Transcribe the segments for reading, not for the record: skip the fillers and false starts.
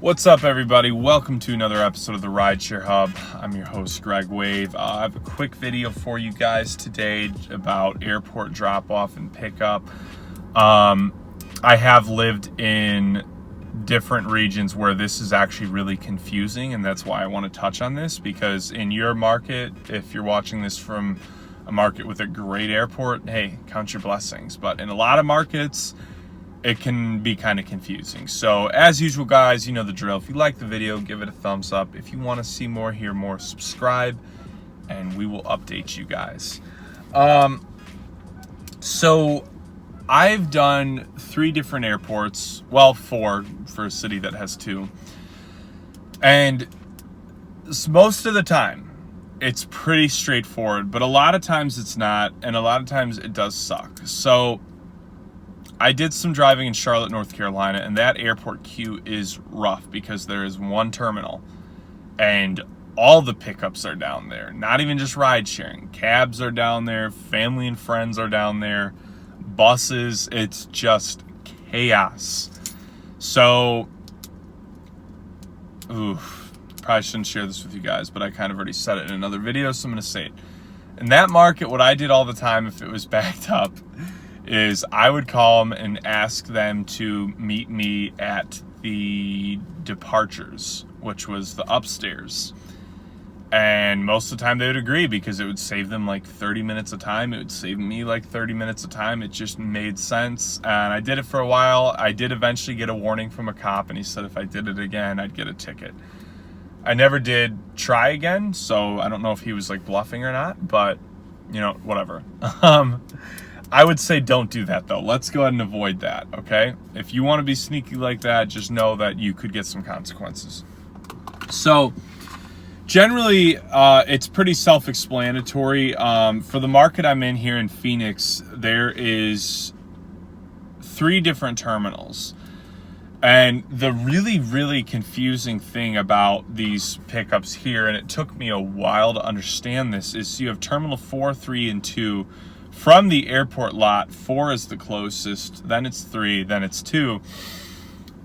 What's up, everybody? Welcome to another episode of the Rideshare Hub. I'm your host, Greg Wave. I have a quick video for you guys today about airport drop-off and pickup. I have lived in different regions where this is actually really confusing, and that's why I want to touch on this, because in your market, if you're watching this from a market with a great airport, hey, count your blessings. But in a lot of markets, it can be kind of confusing. So as usual, guys, you know the drill. If you like the video, give it a thumbs up. If you want to see more, hear more, subscribe, and we will update you guys. So I've done 3 different airports, well, 4 for a city that has 2. And most of the time, it's pretty straightforward, but a lot of times it's not, and a lot of times it does suck. So I did some driving in Charlotte, North Carolina, and that airport queue is rough because there is one terminal and all the pickups are down there. Not even just ride sharing. Cabs are down there, family and friends are down there, buses, it's just chaos. So, probably shouldn't share this with you guys, but I kind of already said it in another video, so I'm going to say it. In that market, what I did all the time if it was backed up is I would call them and ask them to meet me at the departures, which was the upstairs. And most of the time they would agree because it would save them like 30 minutes of time. It would save me like 30 minutes of time. It just made sense. And I did it for a while. I did eventually get a warning from a cop, and he said if I did it again, I'd get a ticket. I never did try again, so I don't know if he was like bluffing or not, but you know, whatever. I would say don't do that though. Let's go ahead and avoid that, okay? If you want to be sneaky like that, just know that you could get some consequences. So generally, it's pretty self-explanatory. For the market I'm in here in Phoenix, there is 3 different terminals. And the really, really confusing thing about these pickups here, and it took me a while to understand this, is you have Terminal 4, 3, and 2. From the airport lot, 4 is the closest, then it's 3, then it's 2.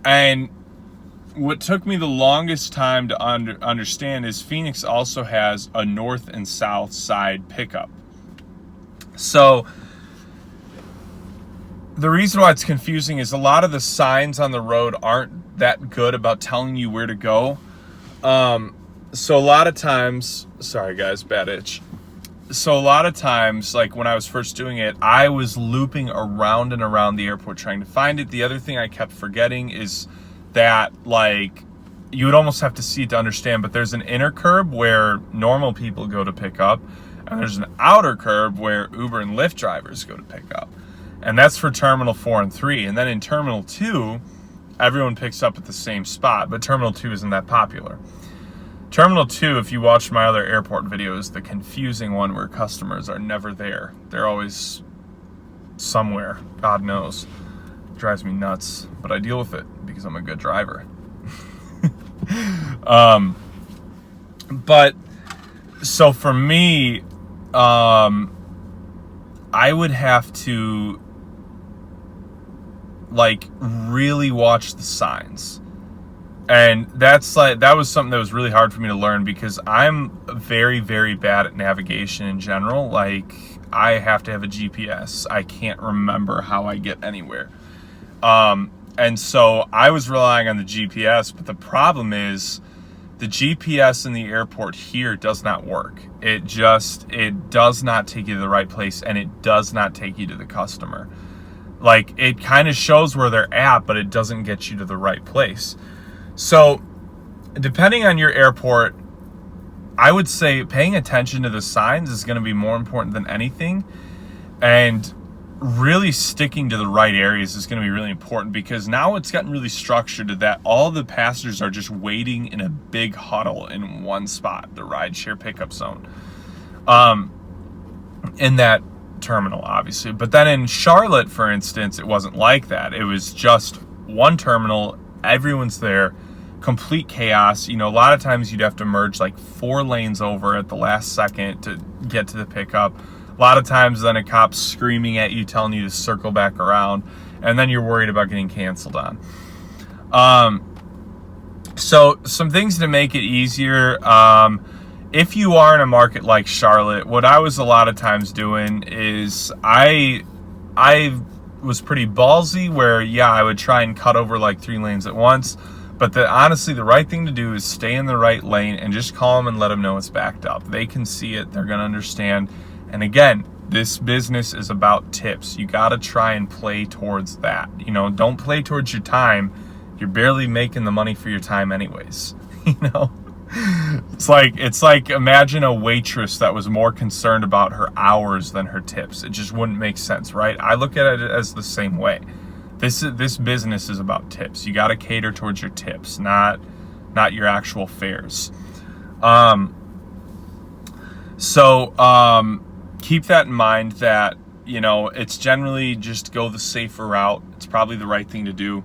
And what took me the longest time to understand is Phoenix also has a north and south side pickup. So the reason why it's confusing is a lot of the signs on the road aren't that good about telling you where to go. So a lot of times, sorry guys, bad itch. So a lot of times, like when I was first doing it, I was looping around and around the airport trying to find it. The other thing I kept forgetting is that, like, you would almost have to see it to understand, but there's an inner curb where normal people go to pick up, and there's an outer curb where Uber and Lyft drivers go to pick up. And that's for Terminal 4 and 3. And then in Terminal 2, everyone picks up at the same spot, but Terminal 2 isn't that popular. Terminal 2, if you watch my other airport videos, the confusing one where customers are never there. They're always somewhere, God knows. It drives me nuts, but I deal with it because I'm a good driver. But, so for me, I would have to, like, really watch the signs. And that was something that was really hard for me to learn because I'm very, very bad at navigation in general. Like, I have to have a GPS. I can't remember how I get anywhere. And so I was relying on the GPS, but the problem is the GPS in the airport here does not work. It does not take you to the right place, and it does not take you to the customer. Like, it kind of shows where they're at, but it doesn't get you to the right place. So, depending on your airport, I would say paying attention to the signs is going to be more important than anything. And really sticking to the right areas is going to be really important because now it's gotten really structured to that all the passengers are just waiting in a big huddle in one spot, the rideshare pickup zone, in that terminal, obviously. But then in Charlotte, for instance, it wasn't like that. It was just one terminal, everyone's there, complete chaos. You know, a lot of times you'd have to merge like 4 lanes over at the last second to get to the pickup. A lot of times then a cop's screaming at you, telling you to circle back around, and then you're worried about getting canceled on. So some things to make it easier. If you are in a market like Charlotte, what I was a lot of times doing is I was pretty ballsy where, yeah, I would try and cut over like 3 lanes at once. But honestly, the right thing to do is stay in the right lane and just call them and let them know it's backed up. They can see it. They're going to understand. And again, this business is about tips. You got to try and play towards that. You know, don't play towards your time. You're barely making the money for your time anyways. You know, it's like imagine a waitress that was more concerned about her hours than her tips. It just wouldn't make sense, right? I look at it as the same way. This business is about tips. You got to cater towards your tips, not your actual fares. So keep that in mind that, you know, it's generally just go the safer route. It's probably the right thing to do.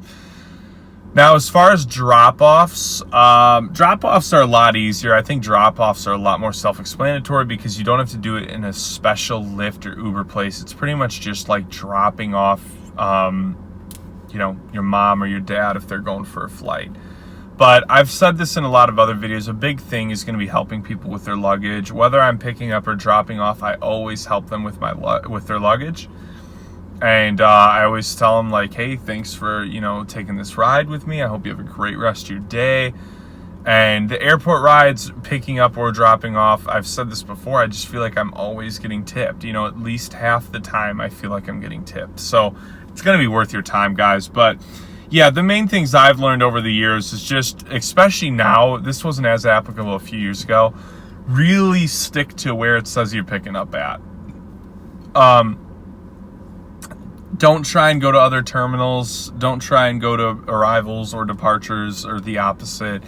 Now, as far as drop-offs are a lot easier. I think drop-offs are a lot more self-explanatory because you don't have to do it in a special Lyft or Uber place. It's pretty much just like dropping off, you know, your mom or your dad if they're going for a flight. But I've said this in a lot of other videos. A big thing is going to be helping people with their luggage. Whether I'm picking up or dropping off, I always help them with their luggage. And I always tell them, like, hey, thanks for, you know, taking this ride with me. I hope you have a great rest of your day. And the airport rides, picking up or dropping off, I've said this before, I just feel like I'm always getting tipped. You know, at least half the time I feel like I'm getting tipped. So it's going to be worth your time, guys. But yeah, the main things I've learned over the years is just, especially now, this wasn't as applicable a few years ago, really stick to where it says you're picking up at. Don't try and go to other terminals. Don't try and go to arrivals or departures or the opposite.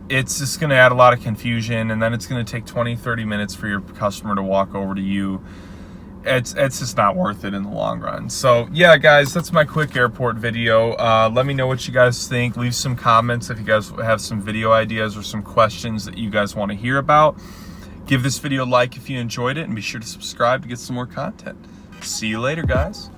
It's just going to add a lot of confusion, and then it's going to take 20, 30 minutes for your customer to walk over to you. It's just not worth it in the long run. So yeah, guys, that's my quick airport video. Let me know what you guys think. Leave some comments if you guys have some video ideas or some questions that you guys want to hear about. Give this video a like if you enjoyed it, and be sure to subscribe to get some more content. See you later, guys.